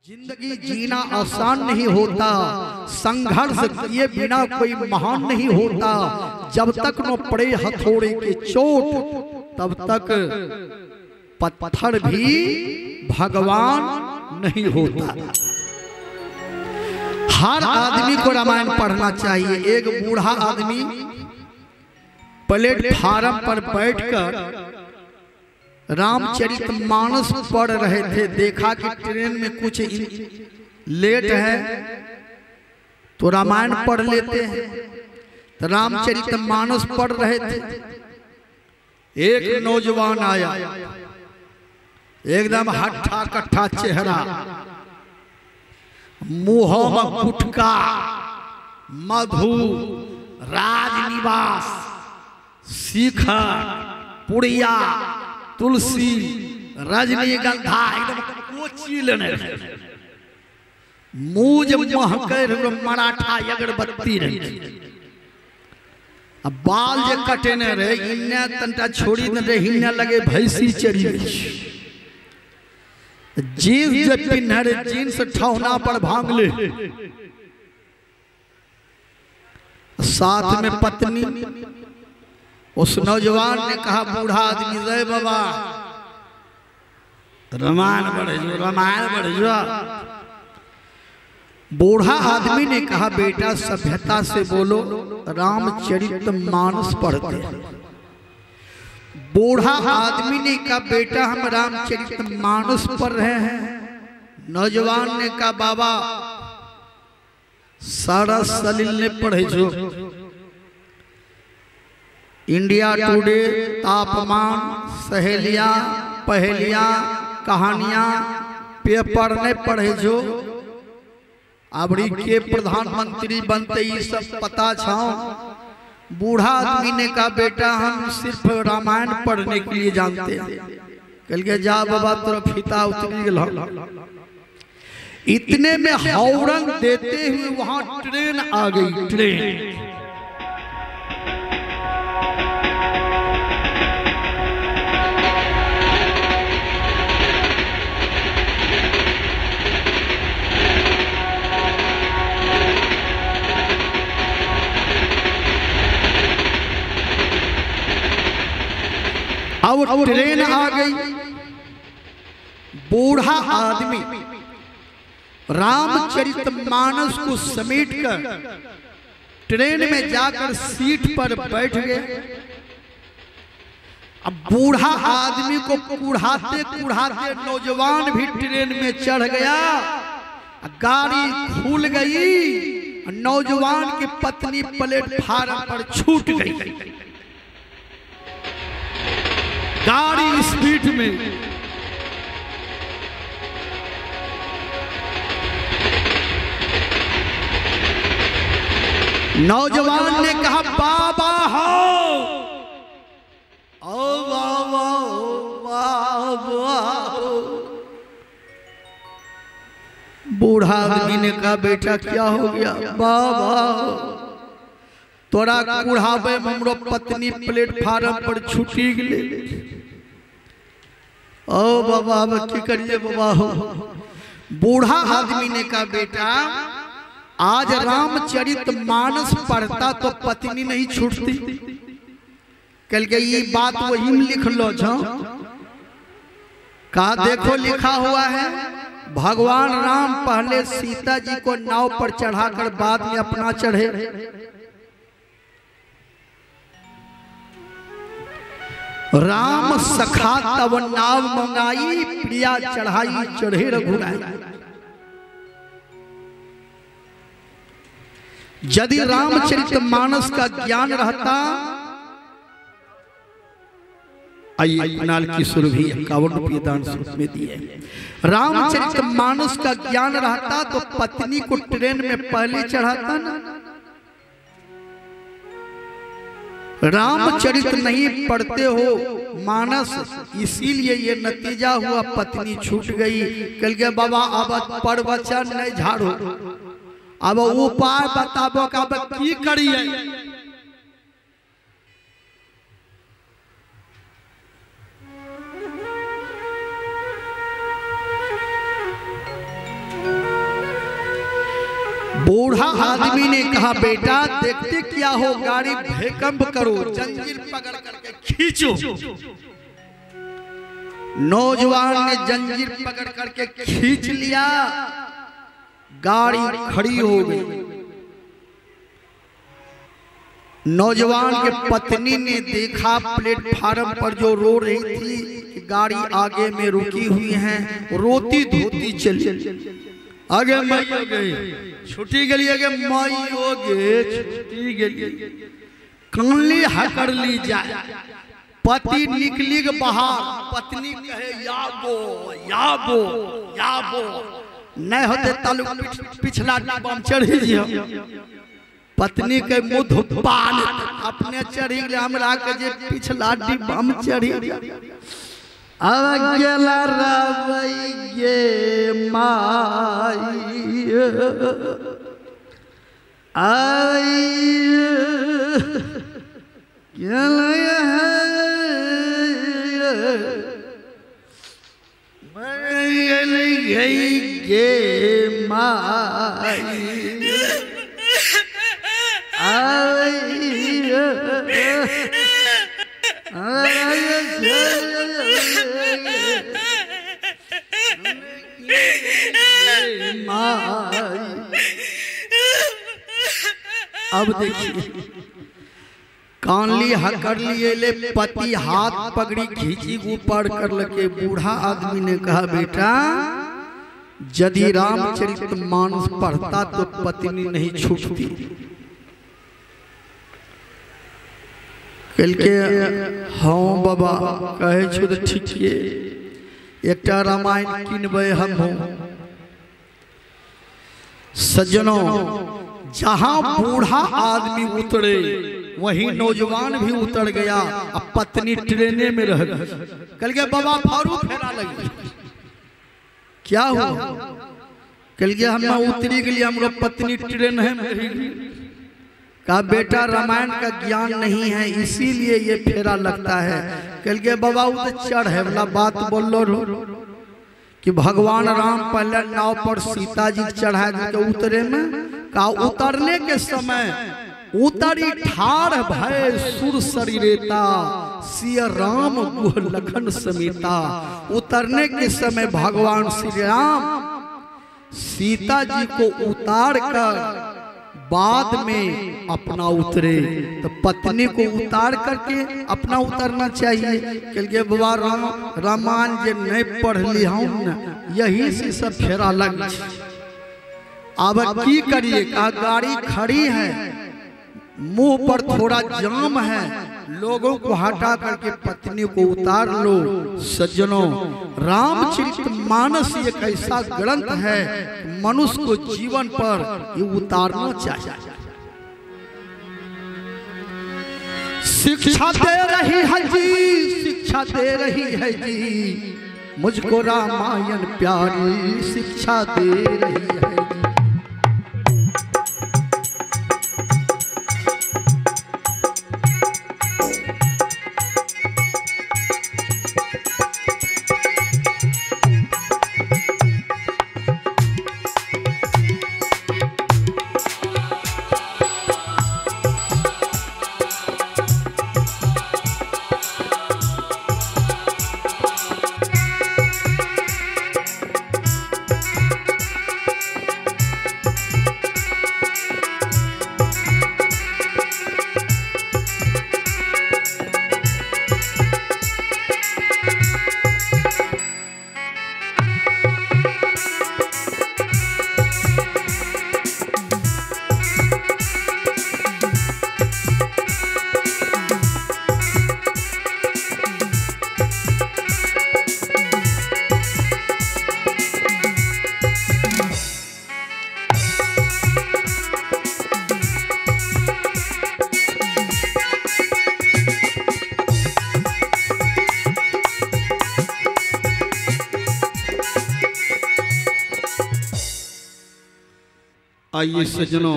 जिंदगी जीना आसान नहीं होता, संघर्ष किए बिना कोई महान नहीं होता। जब तक न पड़े हथौड़े के चोट तब तक पत्थर भी भगवान नहीं होता। हर आदमी को रामायण पढ़ना चाहिए। एक बूढ़ा आदमी प्लेटफार्म पर बैठकर रामचरितमानस पढ़ रहे थे। देखा कि ट्रेन में कुछ लेट है तो रामायण पढ़ लेते हैं। तो रामचरितमानस पढ़ रहे थे। एक नौजवान आया, एकदम हट्ठा कट्ठा चेहरा, मुंह में गुटखा, मधु, राजनिवास, शिखर, पुड़िया, तुलसी, रजनीगंधा एकदम कोची लेने, मूज महकर मराठा अगरबत्ती रहे। अब बाल जे कटेने रहे, इन्ने तंटा छोड़ी न रहे, इन्ने लगे भैंसी चरी गई। जीन्स जे पिन्ह रहे, जीन्स ठौना पर भांग ले, साथ में पत्नी। उस नौजवान ने कहा, बूढ़ा आदमी, जय बाबा रामायण पढ़े जो, रामायण पढ़े जो। बूढ़ा आदमी ने कहा, बेटा सभ्यता से बोलो, रामचरितमानस पढ़ते हैं। बूढ़ा आदमी ने कहा, बेटा हम रामचरितमानस पढ़ रहे हैं। नौजवान ने कहा, बाबा सारा सलील ने पढ़े जो, इंडिया टुडे, तापमान, सहेलियां, पहेलियां, कहानियां, पेपर ने पढ़े जो। अबरी के प्रधानमंत्री बनते ही सब पता छाओ। बूढ़ा आदमी ने कहा, बेटा हम सिर्फ रामायण पढ़ने के लिए जानते हैं। कल के जा बाबा तोरा फीता उतरी गल। इतने में हॉर्न देते हुए वहां ट्रेन आ गई। ट्रेन अब ट्रेन आ गई। बूढ़ा आदमी रामचरितमानस को समेटकर ट्रेन में जाकर सीट पर बैठ गए। अब बूढ़ा आदमी को कुढ़ाते कुढ़ाते नौजवान भी ट्रेन में चढ़ गया। गाड़ी खुल गई, नौजवान की पत्नी प्लेटफार्म पर छूट गई। गाड़ी स्पीड में नौजवान ने कहा, बाबा हो, ओ बाबा, ओ बाबा। बूढ़ा आदमी ने कहा, बेटा क्या हो गया? बाबा तोरा कुढ़ावे में हमरो पत्नी प्लेटफार्म पर छुटी गई। ओ बाबा अब की करिए बाबा हो। बूढ़ा आदमी ने कहा, बेटा आज रामचरितमानस पढ़ता तो पत्नी नहीं छूटती। कल के ये बात वही में लिख लो छो। कहा देखो लिखा हुआ है, भगवान राम पहले सीता जी को नाव पर चढ़ाकर बाद में अपना चढ़े। राम सखा तब नाव मंगाई, प्रिया चढ़ाई चढ़े रघुराई। यदि रामचरितमानस का ज्ञान रहता, आइए कुणाल की सुरभि 51 रुपये दान स्वरूप में दिए। रामचरितमानस का ज्ञान रहता तो पत्नी को ट्रेन में पहले चढ़ाता ना। रामचरित नहीं पढ़ते हो मानस, इसीलिए ये नतीजा हुआ, पत्नी छूट गई। कल के बाबा अब पर वचन नहीं झाड़ो, अब उपाय बताबो का की करिए। बूढ़ा आदमी ने कहा बेटा देखते क्या हो, गाड़ी भूकंप करो, जंजीर पकड़ करके खींचो। नौजवान ने जंजीर पकड़ करके खींच लिया, गाड़ी खड़ी हो गई। नौजवान के पत्नी ने देखा प्लेटफार्म पर जो रो रही थी कि गाड़ी आगे में रुकी हुई है, रोती धोती चली। आगे माई हो गई, छुट्टी गली, आगे माई हो गई, छुट्टी गली, कानली हकड़ ली जाए। पति निकली के बाहर, पत्नी कहे याबो याबो याबो, नहीं होते तालु पिछला बम चढ़ी जियो। पत्नी के मुंह धुपान अपने चढ़ी गए, हमरा के जे पिछला डिब्बा में चढ़ी अब गेला रवैये माई आई गे माई अब देखिए कानली हकड़ लिए ले, पति हाथ पगड़ी खींची ऊपर कर लगे। बूढ़ा आदमी ने कहा बेटा यदि रामचरितमानस पढ़ता तो पत्नी नहीं छूटती। कल के हाँ बाबा कहे छो तो ठीक है, एक रामायण किनबे हम सज्जनों। जहां बूढ़ा आदमी उतरे वहीं नौजवान भी उतर गया, अब पत्नी ट्रेने में रह गई। कल के बाबा फारूक फेरा लगी, क्या हुआ? कल के हम उतरी के लिए हम लोग पत्नी ट्रेन है। कहा बेटा रामायण का ज्ञान नहीं है इसीलिए ये फेरा लगता है। कल के बाबा वो तो चढ़ है वाला बात बोल लो कि भगवान राम पहले नाव पर सीता जी चढ़ा के उतरे में। कहा उतरने के समय उतरी ठाड़ भय सुर शरीरेता, सिया राम गुह लखन समेता। उतरने के समय भगवान श्री राम सीता जी को उतार कर बाद में अपना उतरे, तो पत्नी को उतार करके अपना उतरना चाहिए। कल के बाबा रामायण जे नहीं पढ़ ली हम न, यही से सब फेरा लग। अब की करिए? कहा गाड़ी खड़ी है, मुंह पर थोड़ा जाम है, लोगों को हटा करके पत्नी को उतार लो। सज्जनों रामचरितमानस एक ऐसा ग्रंथ है, मनुष्य को जीवन पर ये उतारना चाहिए। शिक्षा दे रही है जी, शिक्षा दे रही है जी, मुझको रामायण प्यारी शिक्षा दे रही है जी। आइए सज्जनों